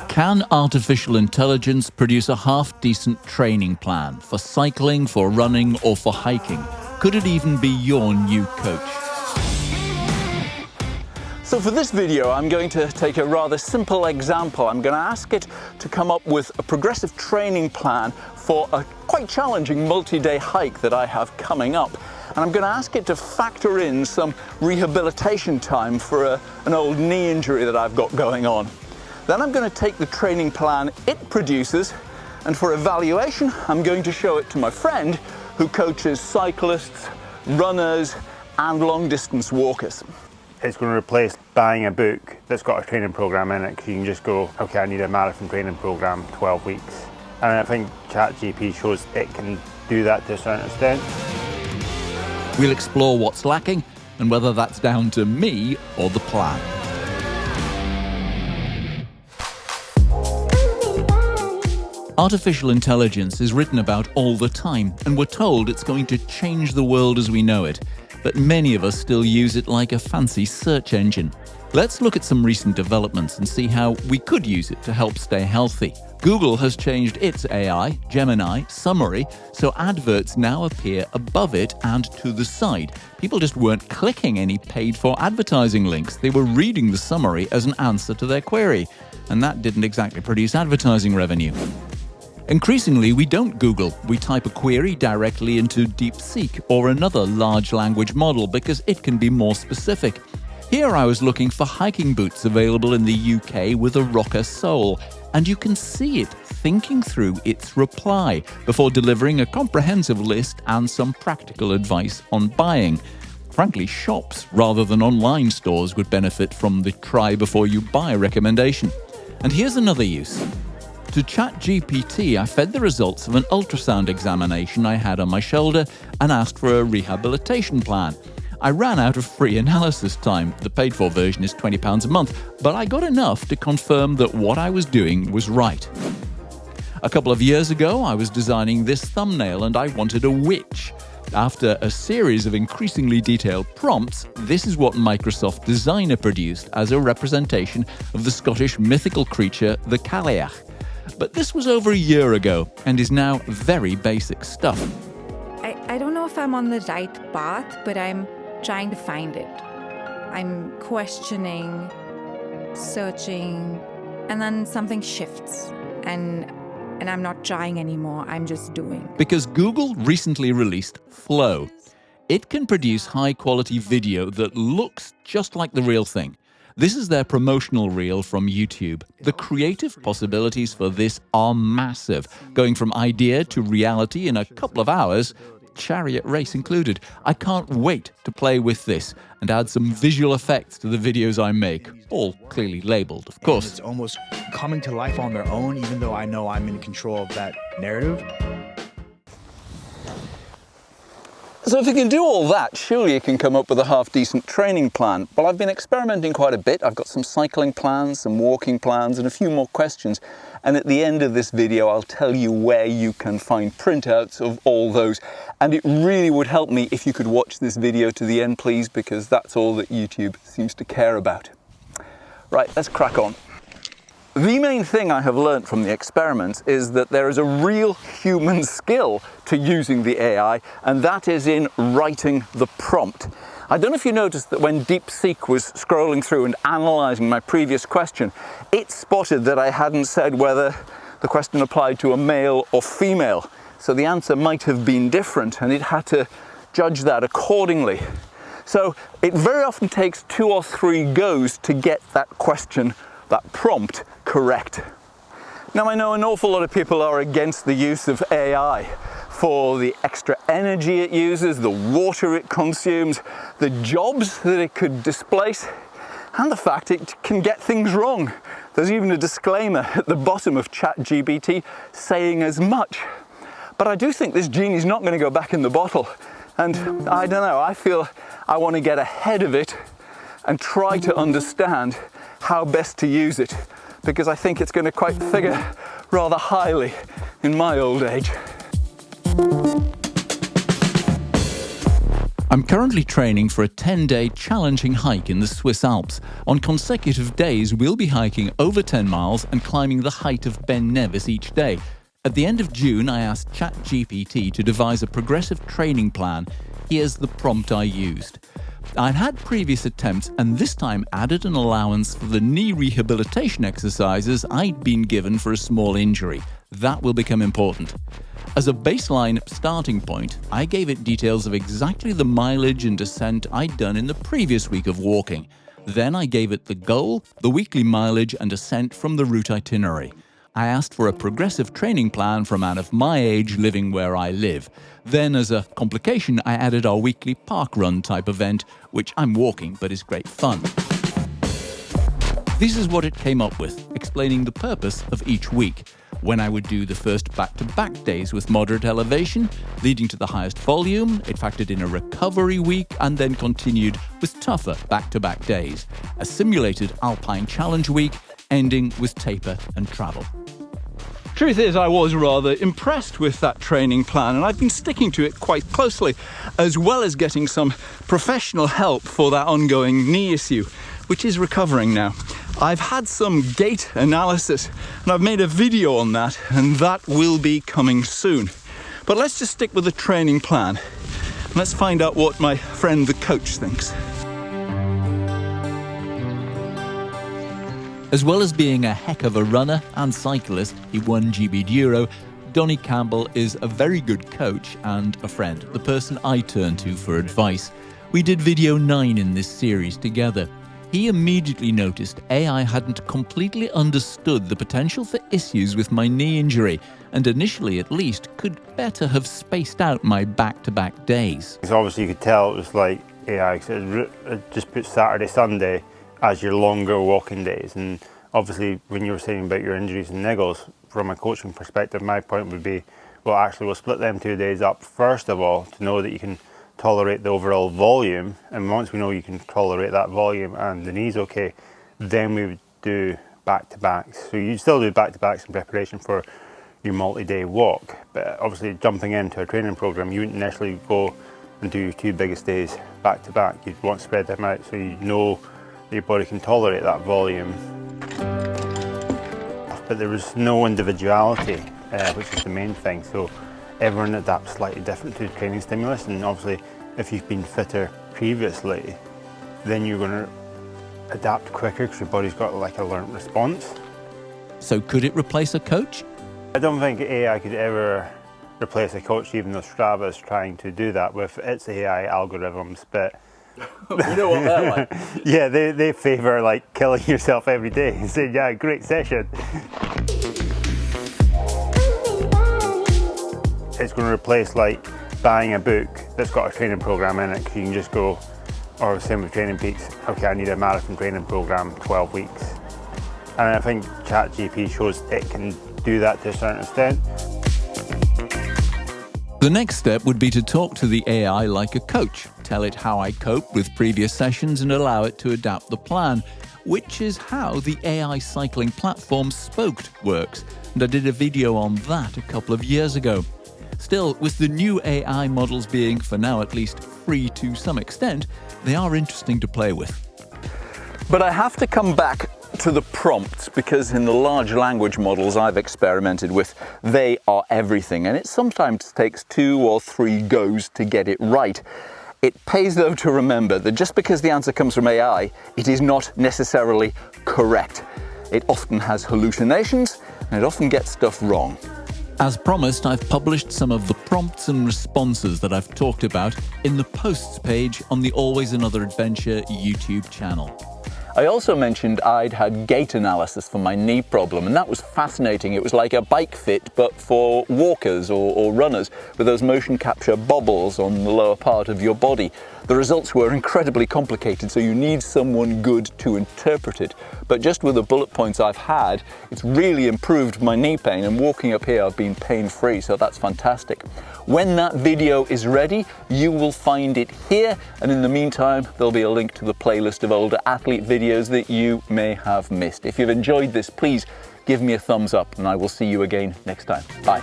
Can artificial intelligence produce a half-decent training plan for cycling, for running, or for hiking? Could it even be your new coach? So for this video, I'm going to take a rather simple example. I'm going to ask it to come up with a progressive training plan for a quite challenging multi-day hike that I have coming up. And I'm going to ask it to factor in some rehabilitation time for an old knee injury that I've got going on. Then I'm going to take the training plan it produces, and for evaluation, I'm going to show it to my friend who coaches cyclists, runners, and long-distance walkers. It's going to replace buying a book that's got a training program in it, because you can just go, okay, I need a marathon training program, 12 weeks. And I think ChatGPT shows it can do that to a certain extent. We'll explore what's lacking and whether that's down to me or the plan. Artificial intelligence is written about all the time, and we're told it's going to change the world as we know it. But many of us still use it like a fancy search engine. Let's look at some recent developments and see how we could use it to help stay healthy. Google has changed its AI, Gemini, summary, so adverts now appear above it and to the side. People just weren't clicking any paid-for advertising links. They were reading the summary as an answer to their query, and that didn't exactly produce advertising revenue. Increasingly, we don't Google. We type a query directly into DeepSeek or another large language model because it can be more specific. Here I was looking for hiking boots available in the UK with a rocker sole, and you can see it thinking through its reply before delivering a comprehensive list and some practical advice on buying. Frankly, shops rather than online stores would benefit from the try before you buy recommendation. And here's another use. To ChatGPT, I fed the results of an ultrasound examination I had on my shoulder and asked for a rehabilitation plan. I ran out of free analysis time. The paid-for version is £20 a month, but I got enough to confirm that what I was doing was right. A couple of years ago, I was designing this thumbnail and I wanted a witch. After a series of increasingly detailed prompts, this is what Microsoft Designer produced as a representation of the Scottish mythical creature, the Cailleach. But this was over a year ago and is now very basic stuff. I don't know if I'm on the right path, but I'm trying to find it. I'm questioning, searching, and then something shifts and I'm not trying anymore, I'm just doing. Because Google recently released Flow. It can produce high-quality video that looks just like the real thing. This is their promotional reel from YouTube. The creative possibilities for this are massive, going from idea to reality in a couple of hours, chariot race included. I can't wait to play with this and add some visual effects to the videos I make, all clearly labeled, of course. It's almost coming to life on their own, even though I know I'm in control of that narrative. So if you can do all that, surely you can come up with a half-decent training plan. Well, I've been experimenting quite a bit. I've got some cycling plans, some walking plans, and a few more questions. And at the end of this video, I'll tell you where you can find printouts of all those. And it really would help me if you could watch this video to the end, please, because that's all that YouTube seems to care about. Right, let's crack on. The main thing I have learnt from the experiments is that there is a real human skill to using the AI, and that is in writing the prompt. I don't know if you noticed that when DeepSeek was scrolling through and analysing my previous question, it spotted that I hadn't said whether the question applied to a male or female. So the answer might have been different, and it had to judge that accordingly. So it very often takes 2 or 3 goes to get that question, that prompt, correct. Now, I know an awful lot of people are against the use of AI for the extra energy it uses, the water it consumes, the jobs that it could displace, and the fact it can get things wrong. There's even a disclaimer at the bottom of ChatGPT saying as much. But I do think this genie's not going to go back in the bottle. And I don't know, I feel I want to get ahead of it and try to understand how best to use it, because I think it's going to quite figure rather highly in my old age. I'm I'm currently training for a 10-day challenging hike in the Swiss Alps. On consecutive days, we'll be hiking over 10 miles and climbing the height of Ben Nevis each day. At the end of June, I asked ChatGPT to devise a progressive training plan. Here's the prompt I used. I'd had previous attempts and this time added an allowance for the knee rehabilitation exercises I'd been given for a small injury. That will become important. As a baseline starting point, I gave it details of exactly the mileage and descent I'd done in the previous week of walking. Then I gave it the goal, the weekly mileage and ascent from the route itinerary. I asked for a progressive training plan for a man of my age living where I live. Then, as a complication, I added our weekly park run type event, which I'm walking but is great fun. This is what it came up with, explaining the purpose of each week. When I would do the first back-to-back days with moderate elevation, leading to the highest volume, it factored in a recovery week and then continued with tougher back-to-back days. A simulated alpine challenge week, ending with taper and travel. Truth is, I was rather impressed with that training plan and I've been sticking to it quite closely, as well as getting some professional help for that ongoing knee issue, which is recovering now. I've had some gait analysis and I've made a video on that, and that will be coming soon. But let's just stick with the training plan. Let's find out what my friend the coach thinks. As well as being a heck of a runner and cyclist, he won GB Duro, Donny Campbell is a very good coach and a friend, the person I turn to for advice. We did video 9 in this series together. He immediately noticed AI hadn't completely understood the potential for issues with my knee injury, and initially at least could better have spaced out my back-to-back days. So obviously you could tell it was like AI, because it just put Saturday, Sunday as your longer walking days. And obviously when you were saying about your injuries and niggles, from a coaching perspective, my point would be, well, actually we'll split them 2 days up first of all to know that you can tolerate the overall volume, and once we know you can tolerate that volume and the knee's okay, then we would do back-to-backs. So you'd still do back-to-backs in preparation for your multi-day walk, but obviously jumping into a training program, you wouldn't necessarily go and do your 2 biggest days back-to-back. You'd want to spread them out so you know that your body can tolerate that volume. But there was no individuality, which is the main thing. So everyone adapts slightly different to training stimulus, and obviously if you've been fitter previously, then you're going to adapt quicker because your body's got like a learnt response. So could it replace a coach? I don't think AI could ever replace a coach, even though Strava is trying to do that with its AI algorithms, but You know what they're like. yeah, they favour like killing yourself every day and saying, yeah, great session. It's going to replace like buying a book that's got a training program in it, because you can just go, or same with Training Peaks, okay, I need a marathon training program, 12 weeks. And I think ChatGPT shows it can do that to a certain extent. The next step would be to talk to the AI like a coach, tell it how I cope with previous sessions and allow it to adapt the plan, which is how the AI cycling platform Spoked works, and I did a video on that a couple of years ago. Still, with the new AI models being, for now at least, free to some extent, they are interesting to play with. But I have to come back to the prompts, because in the large language models I've experimented with, they are everything, and it sometimes takes 2 or 3 goes to get it right. It pays though to remember that just because the answer comes from AI, it is not necessarily correct. It often has hallucinations, and it often gets stuff wrong. As promised, I've published some of the prompts and responses that I've talked about in the posts page on the Always Another Adventure YouTube channel. I also mentioned I'd had gait analysis for my knee problem, and that was fascinating. It was like a bike fit, but for walkers or runners, with those motion capture bobbles on the lower part of your body. The results were incredibly complicated, so you need someone good to interpret it. But just with the bullet points I've had, it's really improved my knee pain, and walking up here I've been pain-free, so that's fantastic. When that video is ready, you will find it here, and in the meantime, there'll be a link to the playlist of older athlete videos that you may have missed. If you've enjoyed this, please give me a thumbs up, and I will see you again next time. Bye.